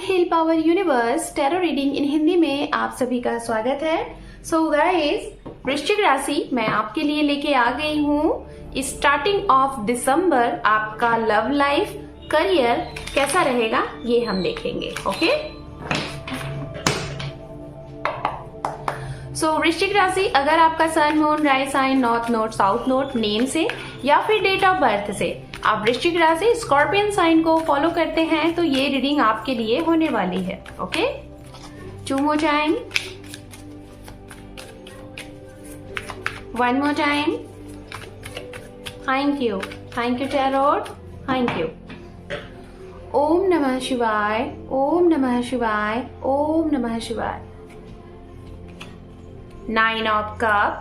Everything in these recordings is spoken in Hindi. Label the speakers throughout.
Speaker 1: Hill power universe tarot reading in Hindi में आप सभी का स्वागत है। सो गाइस, वृश्चिक राशि मैं आपके लिए लेके आ गई हूँ। स्टार्टिंग ऑफ दिसंबर आपका लव लाइफ, करियर कैसा रहेगा ये हम देखेंगे। ओके, सो वृश्चिक राशि, अगर आपका sun, moon, rise sign, north node, south node name से या फिर डेट ऑफ बर्थ से आप वृश्चिक राशि स्कॉर्पियन साइन को फॉलो करते हैं तो ये रीडिंग आपके लिए होने वाली है। Okay, 2 more time, 1 more time, thank you tarot, thank you. Om नमः शिवाय, ओम नमः शिवाय, ओम नमः शिवाय। 9 of cup,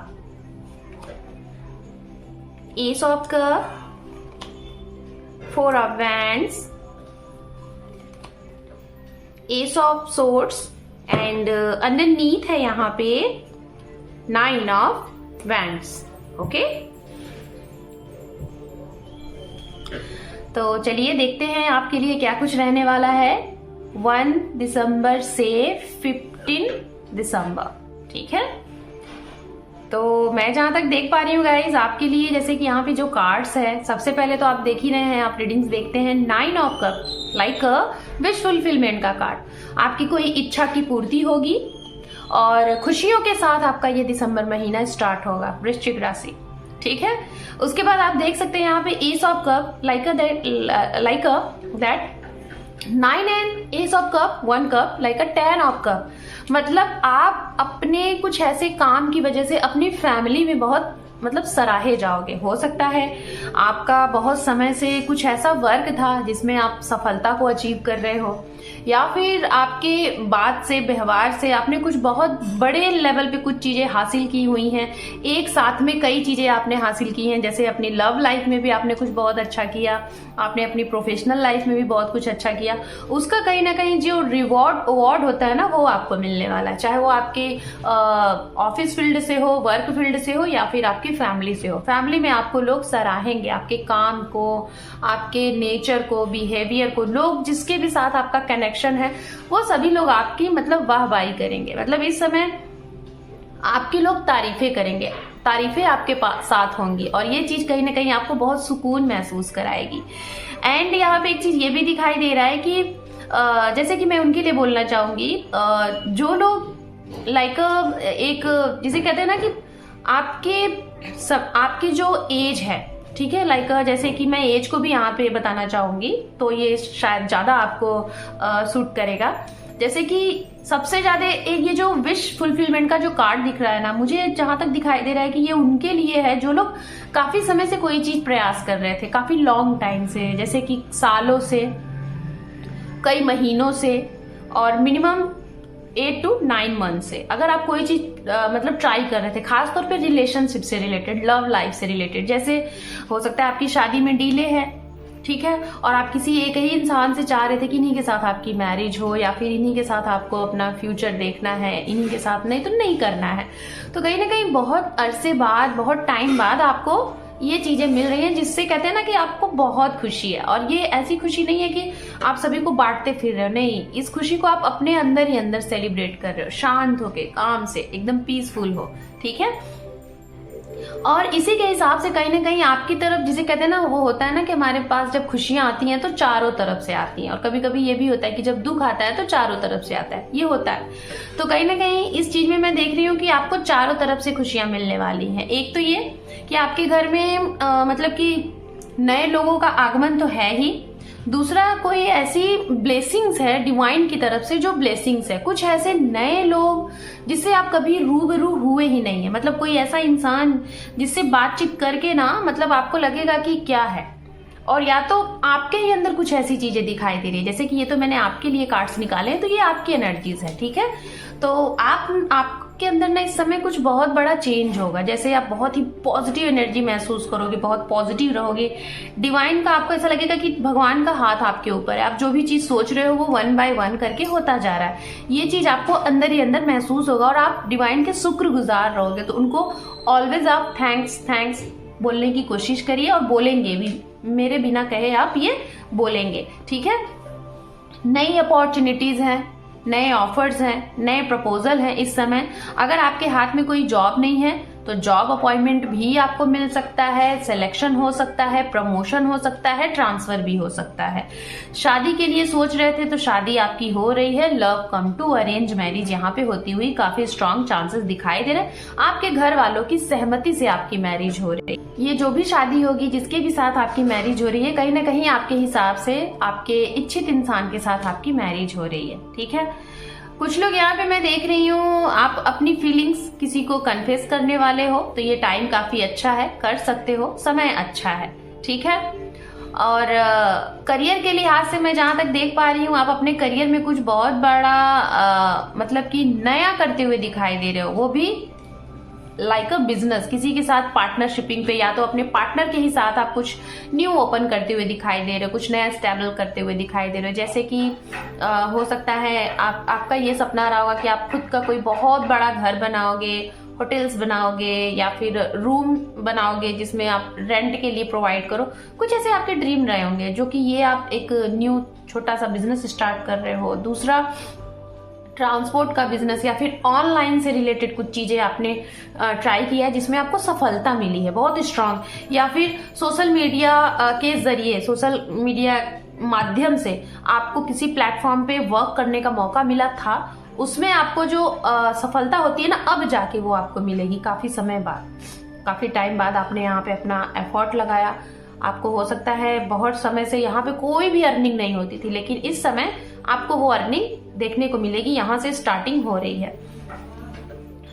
Speaker 1: ace of cup, 4 of wands, ace of swords and underneath है यहाँ पे 9 of wands। ओके, तो चलिए देखते हैं आपके लिए क्या कुछ रहने वाला है 1 दिसंबर से 15 दिसंबर। ठीक है, तो मैं जहां तक देख पा रही हूँ गाइज आपके लिए, जैसे कि यहाँ पे जो कार्ड्स है, सबसे पहले तो आप देख ही रहे हैं, आप रीडिंग्स देखते हैं। 9 of cup like a wish fulfilment का कार्ड। आपकी कोई इच्छा की पूर्ति होगी और खुशियों के साथ आपका ये दिसंबर महीना स्टार्ट होगा वृश्चिक राशि। ठीक है, उसके बाद आप देख सकते हैं यहाँ पे S of cup like a that 9 and S of cup 1 cup like a 10 of cup. मतलब आप अपने कुछ ऐसे काम की वजह से अपनी फैमिली में बहुत सराहे जाओगे। हो सकता है आपका बहुत समय से कुछ ऐसा वर्क था जिसमें आप सफलता को अचीव कर रहे हो, या फिर आपके बात से, व्यवहार से आपने कुछ बहुत बड़े लेवल पे कुछ चीजें हासिल की हुई हैं। एक साथ में कई चीजें आपने हासिल की हैं, जैसे अपनी लव लाइफ में भी आपने कुछ बहुत अच्छा किया, आपने अपनी प्रोफेशनल लाइफ में भी बहुत कुछ अच्छा किया। उसका कहीं ना कहीं जो अवार्ड होता है ना, वो आपको मिलने वाला है, चाहे वो आपके ऑफिस फील्ड से हो, वर्क फील्ड से हो, या फिर आपकी फैमिली से हो। फैमिली में आपको लोग सराहेंगे, आपके काम को, आपके नेचर को, बिहेवियर को। लोग जिसके भी साथ आपका कनेक्शन है वो सभी लोग आपकी वाहवाही करेंगे। इस समय आपके लोग तारीफें करेंगे, तारीफें आपके साथ होंगी और ये चीज कहीं ना कहीं आपको बहुत सुकून महसूस कराएगी। एंड यहाँ पे एक चीज ये भी दिखाई दे रहा है कि जैसे कि मैं उनके लिए बोलना चाहूंगी, जो लोग लाइक एक जिसे कहते हैं ना कि आपकी जो एज है, ठीक है, लाइक जैसे कि मैं एज को भी यहाँ पे बताना चाहूंगी तो ये शायद ज्यादा आपको सूट करेगा। जैसे कि सबसे ज्यादा एक ये जो विश फुलफिलमेंट का जो कार्ड दिख रहा है ना, मुझे जहां तक दिखाई दे रहा है कि ये उनके लिए है जो लोग काफी समय से कोई चीज प्रयास कर रहे थे, काफी लॉन्ग टाइम से, जैसे कि सालों से, कई महीनों से, और मिनिमम 8 to 9 मंथ से अगर आप कोई चीज ट्राई कर रहे थे, खासतौर पे रिलेशनशिप से रिलेटेड, लव लाइफ से रिलेटेड। जैसे हो सकता है आपकी शादी में डिले है, ठीक है, और आप किसी एक ही इंसान से चाह रहे थे कि इन्हीं के साथ आपकी मैरिज हो, या फिर इन्हीं के साथ आपको अपना फ्यूचर देखना है, इन्हीं के साथ नहीं तो नहीं करना है। तो कहीं ना कहीं बहुत अरसे बाद, बहुत टाइम बाद आपको ये चीजें मिल रही हैं, जिससे कहते हैं ना कि आपको बहुत खुशी है। और ये ऐसी खुशी नहीं है कि आप सभी को बांटते फिर रहे हो, नहीं, इस खुशी को आप अपने अंदर ही अंदर सेलिब्रेट कर रहे हो, शांत होके, काम से, एकदम पीसफुल हो। ठीक है, और इसी के हिसाब से कहीं ना कहीं आपकी तरफ, जिसे कहते हैं ना, वो होता है ना कि हमारे पास जब खुशियां आती हैं तो चारों तरफ से आती हैं, और कभी कभी ये भी होता है कि जब दुख आता है तो चारों तरफ से आता है, ये होता है। तो कहीं ना कहीं इस चीज में मैं देख रही हूँ कि आपको चारों तरफ से खुशियां मिलने वाली हैं। एक तो ये कि आपके घर में कि नए लोगों का आगमन तो है ही, दूसरा कोई ऐसी ब्लेसिंग्स है डिवाइन की तरफ से, जो ब्लेसिंग्स है, कुछ ऐसे नए लोग जिससे आप कभी रूबरू हुए ही नहीं है। कोई ऐसा इंसान जिससे बातचीत करके ना आपको लगेगा कि क्या है, और या तो आपके ही अंदर कुछ ऐसी चीजें दिखाई दे रही है। जैसे कि ये तो मैंने आपके लिए कार्ड्स निकाले हैं, तो ये आपकी एनर्जीज है। ठीक है, तो आपके अंदर ना इस समय कुछ बहुत बड़ा चेंज होगा। जैसे आप बहुत ही पॉजिटिव एनर्जी महसूस करोगे, बहुत पॉजिटिव रहोगे। डिवाइन का आपको ऐसा लगेगा कि भगवान का हाथ आपके ऊपर है, आप जो भी चीज सोच रहे हो वो 1 by 1 करके होता जा रहा है। ये चीज आपको अंदर ही अंदर महसूस होगा और आप डिवाइन के शुक्रगुजार रहोगे। तो उनको ऑलवेज आप थैंक्स बोलने की कोशिश करिए, और बोलेंगे भी, मेरे बिना कहे आप ये बोलेंगे। ठीक है, नई अपॉर्चुनिटीज हैं, नए ऑफर्स हैं, नए प्रपोजल हैं। इस समय अगर आपके हाथ में कोई जॉब नहीं है तो जॉब अपॉइंटमेंट भी आपको मिल सकता है, सिलेक्शन हो सकता है, प्रमोशन हो सकता है, ट्रांसफर भी हो सकता है। शादी के लिए सोच रहे थे तो शादी आपकी हो रही है। Love come to arrange marriage यहाँ पे होती हुई काफी स्ट्रांग चांसेस दिखाई दे रहे हैं। आपके घर वालों की सहमति से आपकी मैरिज हो रही है। ये जो भी शादी होगी, जिसके भी साथ आपकी मैरिज हो रही है, कहीं ना कहीं आपके हिसाब से आपके इच्छित इंसान के साथ आपकी मैरिज हो रही है। ठीक है, कुछ लोग यहाँ पे मैं देख रही हूँ आप अपनी फीलिंग्स किसी को कन्फेस करने वाले हो, तो ये टाइम काफी अच्छा है, कर सकते हो, समय अच्छा है। ठीक है, और करियर के लिहाज से मैं जहां तक देख पा रही हूँ आप अपने करियर में कुछ बहुत बड़ा मतलब कि नया करते हुए दिखाई दे रहे हो, वो भी लाइक अ बिजनेस, किसी के साथ पार्टनरशिपिंग पे, या तो अपने पार्टनर के ही साथ आप कुछ न्यू ओपन करते हुए दिखाई दे रहे हो, कुछ नया स्टेबल करते हुए दिखाई दे रहे हो। जैसे कि हो सकता है आपका ये सपना रहा होगा कि आप खुद का कोई बहुत बड़ा घर बनाओगे, होटल्स बनाओगे, या फिर रूम बनाओगे जिसमें आप रेंट के लिए प्रोवाइड करो। कुछ ऐसे आपके ड्रीम रहे होंगे जो कि ये आप एक न्यू छोटा सा बिजनेस स्टार्ट कर रहे हो। दूसरा, ट्रांसपोर्ट का बिजनेस या फिर ऑनलाइन से रिलेटेड कुछ चीजें आपने ट्राई किया है जिसमें आपको सफलता मिली है बहुत स्ट्रांग, या फिर सोशल मीडिया के जरिए, सोशल मीडिया माध्यम से आपको किसी प्लेटफॉर्म पे वर्क करने का मौका मिला था, उसमें आपको जो सफलता होती है ना, अब जाके वो आपको मिलेगी काफी समय बाद, काफी टाइम बाद आपने यहाँ पे अपना एफर्ट लगाया। आपको हो सकता है बहुत समय से यहाँ पे कोई भी अर्निंग नहीं होती थी, लेकिन इस समय आपको वो अर्निंग देखने को मिलेगी, यहाँ से स्टार्टिंग हो रही है।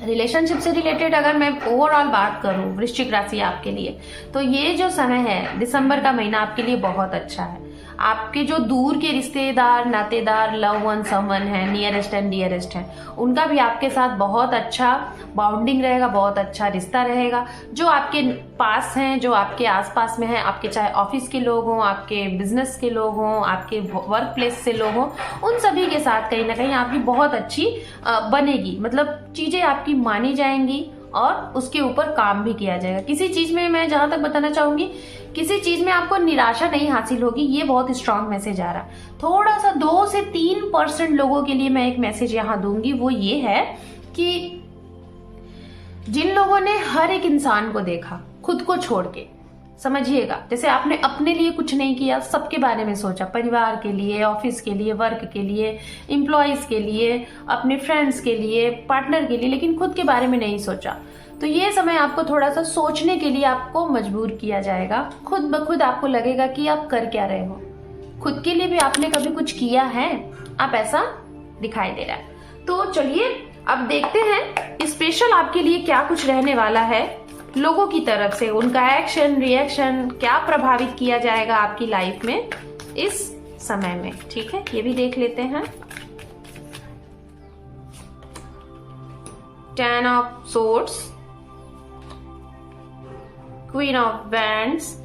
Speaker 1: रिलेशनशिप से रिलेटेड अगर मैं ओवरऑल बात करूं वृश्चिक राशि आपके लिए, तो ये जो समय है दिसंबर का महीना आपके लिए बहुत अच्छा है। आपके जो दूर के रिश्तेदार, नातेदार, लव वन, समवन है, नियरेस्ट एंड डियरेस्ट है, उनका भी आपके साथ बहुत अच्छा बाउंडिंग रहेगा, बहुत अच्छा रिश्ता रहेगा। जो आपके पास हैं, जो आपके आसपास में हैं, आपके चाहे ऑफिस के लोग हों, आपके बिजनेस के लोग हों, आपके वर्क प्लेस से लोग हों, उन सभी के साथ कहीं ना कहीं आपकी बहुत अच्छी बनेगी। मतलब चीजें आपकी मानी जाएंगी और उसके ऊपर काम भी किया जाएगा। किसी चीज में मैं जहां तक बताना चाहूंगी, किसी चीज में आपको निराशा नहीं हासिल होगी, ये बहुत स्ट्रांग मैसेज आ रहा है। थोड़ा सा 2 से 3% लोगों के लिए मैं एक मैसेज यहां दूंगी, वो ये है कि जिन लोगों ने हर एक इंसान को देखा खुद को छोड़ के, समझिएगा, जैसे आपने अपने लिए कुछ नहीं किया, सबके बारे में सोचा, परिवार के लिए, ऑफिस के लिए, वर्क के लिए, एम्प्लॉयज के लिए, अपने फ्रेंड्स के लिए, पार्टनर के लिए, लेकिन खुद के बारे में नहीं सोचा, तो ये समय आपको थोड़ा सा सोचने के लिए आपको मजबूर किया जाएगा। खुद ब खुद आपको लगेगा कि आप कर क्या रहे हो, खुद के लिए भी आपने कभी कुछ किया है, आप ऐसा दिखाई दे रहा है। तो चलिए अब देखते हैं स्पेशल आपके लिए क्या कुछ रहने वाला है लोगों की तरफ से, उनका एक्शन रिएक्शन क्या प्रभावित किया जाएगा आपकी लाइफ में इस समय में। ठीक है, ये भी देख लेते हैं। 10 of swords, queen of wands,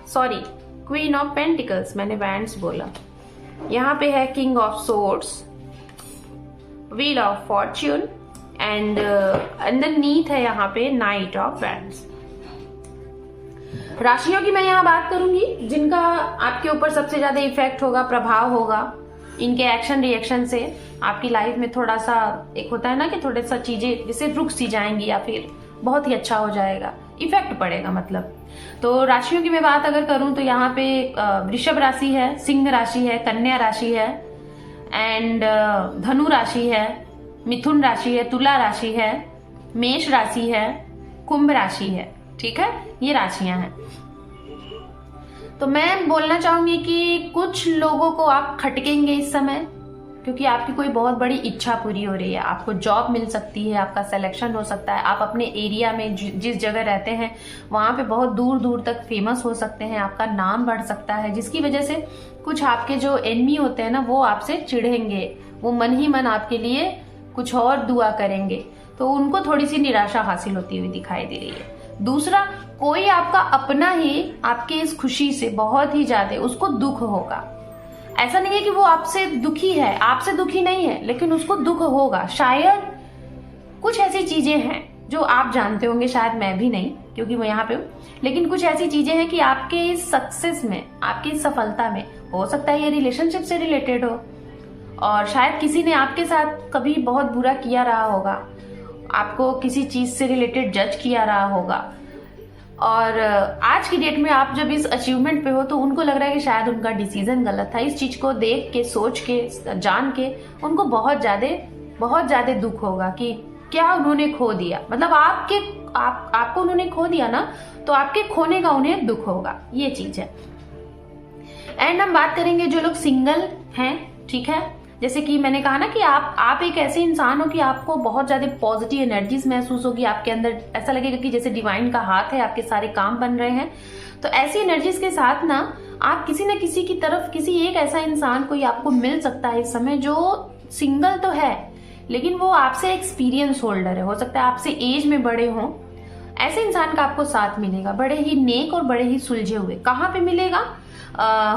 Speaker 1: sorry queen of pentacles, मैंने वैंड्स बोला। यहाँ पे है king of swords, wheel of Fortune and underneath है यहाँ पे नाइट ऑफ वैंड्स। राशियों की मैं यहाँ बात करूंगी जिनका आपके ऊपर सबसे ज्यादा इफेक्ट होगा, प्रभाव होगा, इनके एक्शन रिएक्शन से आपकी लाइफ में थोड़ा सा एक होता है ना कि थोड़े सा चीजें जैसे रुक सी जाएंगी या फिर बहुत ही अच्छा हो जाएगा, इफेक्ट पड़ेगा मतलब। तो राशियों की मैं बात अगर करूं तो यहाँ पे वृषभ राशि है, सिंह राशि है, कन्या राशि है एंड धनु राशि है, मिथुन राशि है, तुला राशि है, मेष राशि है, कुंभ राशि है। ठीक है, ये राशियां हैं। तो मैं बोलना चाहूंगी कि कुछ लोगों को आप खटकेंगे इस समय, क्योंकि आपकी कोई बहुत बड़ी इच्छा पूरी हो रही है। आपको जॉब मिल सकती है, आपका सिलेक्शन हो सकता है, आप अपने एरिया में जिस जगह रहते हैं वहां पे बहुत दूर दूर तक फेमस हो सकते हैं, आपका नाम बढ़ सकता है, जिसकी वजह से कुछ आपके जो एनिमी होते हैं ना वो आपसे चिढ़ेंगे, वो मन ही मन आपके लिए कुछ और दुआ करेंगे, तो उनको थोड़ी सी निराशा हासिल होती हुई दिखाई दे रही है। दूसरा, कोई आपका अपना ही आपके इस खुशी से बहुत ही ज्यादा उसको दुख होगा। ऐसा नहीं है कि वो आपसे दुखी है, आपसे दुखी नहीं है, लेकिन उसको दुख होगा। शायद कुछ ऐसी चीजें हैं जो आप जानते होंगे, शायद मैं भी नहीं क्योंकि मैं यहाँ पे हूँ, लेकिन कुछ ऐसी चीजें हैं कि आपके इस सक्सेस में, आपकी इस सफलता में, हो सकता है ये रिलेशनशिप से रिलेटेड हो, और शायद किसी ने आपके साथ कभी बहुत बुरा किया रहा होगा, आपको किसी चीज से रिलेटेड जज किया रहा होगा, और आज की डेट में आप जब इस अचीवमेंट पे हो तो उनको लग रहा है कि शायद उनका डिसीजन गलत था। इस चीज को देख के, सोच के, जान के उनको बहुत ज्यादा दुख होगा कि क्या उन्होंने खो दिया। मतलब आपको उन्होंने खो दिया ना, तो आपके खोने का उन्हें दुख होगा, ये चीज है। एंड हम बात करेंगे जो लोग सिंगल हैं, ठीक है, जैसे कि मैंने कहा ना कि आप एक ऐसे इंसान हो कि आपको बहुत ज्यादा पॉजिटिव एनर्जीज महसूस होगी आपके अंदर, ऐसा लगेगा कि जैसे डिवाइन का हाथ है, आपके सारे काम बन रहे हैं। तो ऐसी एनर्जीज के साथ ना आप किसी न किसी की तरफ, किसी एक ऐसा इंसान कोई आपको मिल सकता है इस समय जो सिंगल तो है लेकिन वो आपसे एक्सपीरियंस होल्डर है, हो सकता है आपसे एज में बड़े हों। ऐसे इंसान का आपको साथ मिलेगा, बड़े ही नेक और बड़े ही सुलझे हुए। कहाँ पे मिलेगा?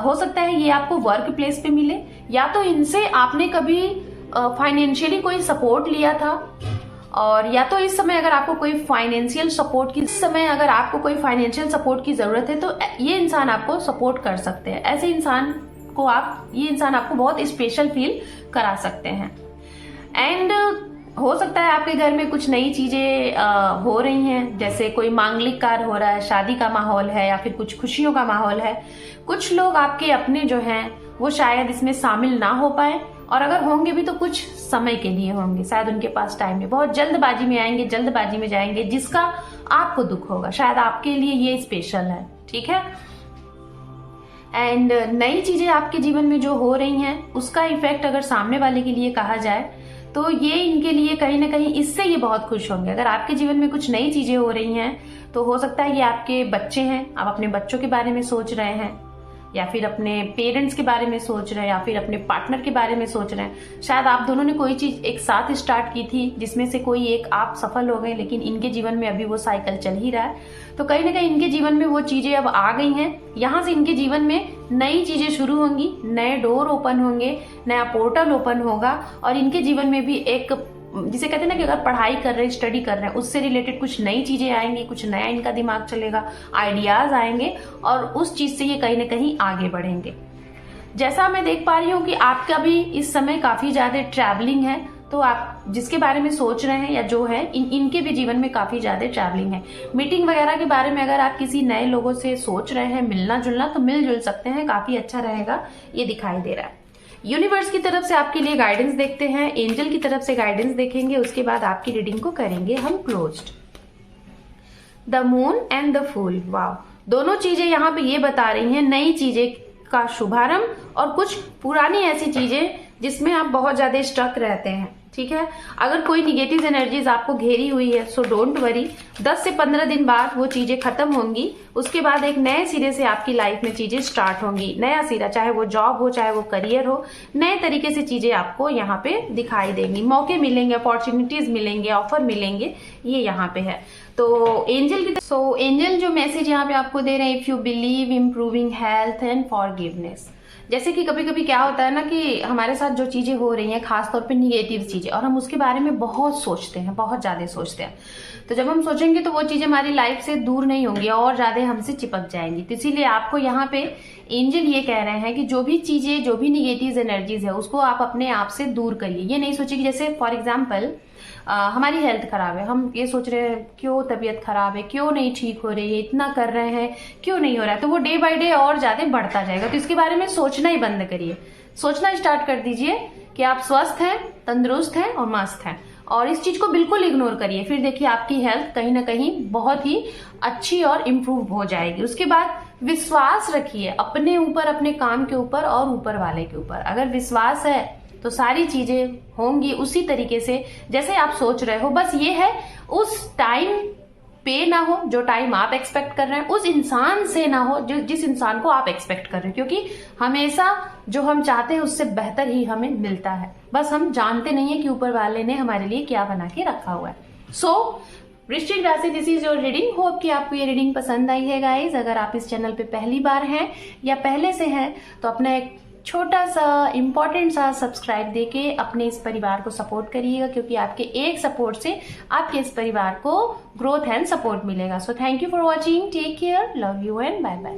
Speaker 1: हो सकता है ये आपको वर्क प्लेस पे मिले, या तो इनसे आपने कभी फाइनेंशियली कोई सपोर्ट लिया था, और या तो इस समय अगर आपको कोई फाइनेंशियल सपोर्ट की जरूरत है तो ये इंसान आपको सपोर्ट कर सकते हैं। ऐसे इंसान को ये इंसान आपको बहुत स्पेशल फील करा सकते हैं। एंड हो सकता है आपके घर में कुछ नई चीजें हो रही हैं, जैसे कोई मांगलिक कार्य हो रहा है, शादी का माहौल है, या फिर कुछ खुशियों का माहौल है। कुछ लोग आपके अपने जो हैं वो शायद इसमें शामिल ना हो पाए, और अगर होंगे भी तो कुछ समय के लिए होंगे, शायद उनके पास टाइम है। बहुत जल्दबाजी में आएंगे, जल्दबाजी में जाएंगे, जिसका आपको दुख होगा। शायद आपके लिए ये स्पेशल है, ठीक है। एंड नई चीजें आपके जीवन में जो हो रही हैं उसका इफेक्ट अगर सामने वाले के लिए कहा जाए तो ये इनके लिए कहीं ना कहीं इससे ये बहुत खुश होंगे। अगर आपके जीवन में कुछ नई चीजें हो रही हैं तो हो सकता है ये आपके बच्चे हैं, आप अपने बच्चों के बारे में सोच रहे हैं, या फिर अपने पेरेंट्स के बारे में सोच रहे हैं, या फिर अपने पार्टनर के बारे में सोच रहे हैं। शायद आप दोनों ने कोई चीज एक साथ स्टार्ट की थी जिसमें से कोई एक आप सफल हो गए, लेकिन इनके जीवन में अभी वो साइकिल चल ही रहा है। तो कहीं ना कहीं इनके जीवन में वो चीजें अब आ गई हैं, यहाँ से इनके जीवन में नई चीजें शुरू होंगी, नए डोर ओपन होंगे, नया पोर्टल ओपन होगा, और इनके जीवन में भी एक, जिसे कहते हैं ना कि अगर पढ़ाई कर रहे हैं, स्टडी कर रहे हैं, उससे रिलेटेड कुछ नई चीजें आएंगी, कुछ नया इनका दिमाग चलेगा, आइडियाज आएंगे, और उस चीज से ये कहीं ना कहीं आगे बढ़ेंगे। जैसा मैं देख पा रही हूँ कि आपका भी इस समय काफी ज्यादा ट्रैवलिंग है, तो आप जिसके बारे में सोच रहे हैं या जो है इनके भी जीवन में काफी ज्यादा ट्रैवलिंग है। मीटिंग वगैरह के बारे में अगर आप किसी नए लोगों से सोच रहे हैं मिलना जुलना, तो मिल जुल सकते हैं, काफी अच्छा रहेगा, ये दिखाई दे रहा है। यूनिवर्स की तरफ से आपके लिए गाइडेंस देखते हैं, एंजल की तरफ से गाइडेंस देखेंगे, उसके बाद आपकी रीडिंग को करेंगे हम closed. The moon and the fool, wow, दोनों चीजें यहाँ पे ये बता रही हैं नई चीजें का शुभारंभ, और कुछ पुरानी ऐसी चीजें जिसमें आप बहुत ज्यादा स्टक रहते हैं, ठीक है। अगर कोई निगेटिव एनर्जीज आपको घेरी हुई है सो डोंट वरी, 10 से 15 दिन बाद वो चीजें खत्म होंगी। उसके बाद एक नए सिरे से आपकी लाइफ में चीजें स्टार्ट होंगी, नया सिरा, चाहे वो जॉब हो, चाहे वो करियर हो, नए तरीके से चीजें आपको यहाँ पे दिखाई देंगी, मौके मिलेंगे, अपॉर्चुनिटीज मिलेंगे, ऑफर मिलेंगे, ये यहाँ पे है। तो एंजल जो मैसेज यहाँ पे आपको दे रहे हैं, if you believe improving health and forgiveness. जैसे कि कभी कभी क्या होता है ना कि हमारे साथ जो चीजें हो रही हैं, खासतौर पे निगेटिव चीजें, और हम उसके बारे में बहुत सोचते हैं, बहुत ज्यादा सोचते हैं। तो जब हम सोचेंगे तो वो चीजें हमारी लाइफ से दूर नहीं होंगी और ज्यादा हमसे चिपक जाएंगी। तो इसीलिए आपको यहाँ पे एंजल ये कह रहे हैं कि जो भी चीजें, जो भी निगेटिव एनर्जीज है, उसको आप अपने आप से दूर करिए। ये नहीं सोचिए कि जैसे फॉर एग्जाम्पल हमारी हेल्थ खराब है, हम ये सोच रहे हैं क्यों तबीयत खराब है, क्यों नहीं ठीक हो रही है, इतना कर रहे हैं क्यों नहीं हो रहा है, तो वो डे बाय डे और ज्यादा बढ़ता जाएगा। तो इसके बारे में सोचना ही बंद करिए, सोचना स्टार्ट कर दीजिए कि आप स्वस्थ हैं, तंदुरुस्त हैं और मस्त हैं, और इस चीज को बिल्कुल इग्नोर करिए। फिर देखिए आपकी हेल्थ कहीं ना कहीं बहुत ही अच्छी और इम्प्रूव हो जाएगी। उसके बाद विश्वास रखिए अपने ऊपर, अपने काम के ऊपर और ऊपर वाले के ऊपर। अगर विश्वास है तो सारी चीजें होंगी उसी तरीके से जैसे आप सोच रहे हो। बस ये है उस टाइम पे ना हो जो टाइम आप एक्सपेक्ट कर रहे हैं, उस इंसान से ना हो जिस इंसान को आप एक्सपेक्ट कर रहे हैं, क्योंकि हमेशा जो हम चाहते हैं उससे बेहतर ही हमें मिलता है। बस हम जानते नहीं है कि ऊपर वाले ने हमारे लिए क्या बना के रखा हुआ है। वृश्चिक राशि, this is your reading. Hope कि आपको ये रीडिंग पसंद आई है गाइज। अगर आप इस चैनल पे पहली बार हैं या पहले से हैं तो अपना एक छोटा सा इम्पोर्टेंट सा सब्सक्राइब देके अपने इस परिवार को सपोर्ट करिएगा, क्योंकि आपके एक सपोर्ट से आपके इस परिवार को ग्रोथ एंड सपोर्ट मिलेगा। So thank you for watching, take care, love you and bye bye.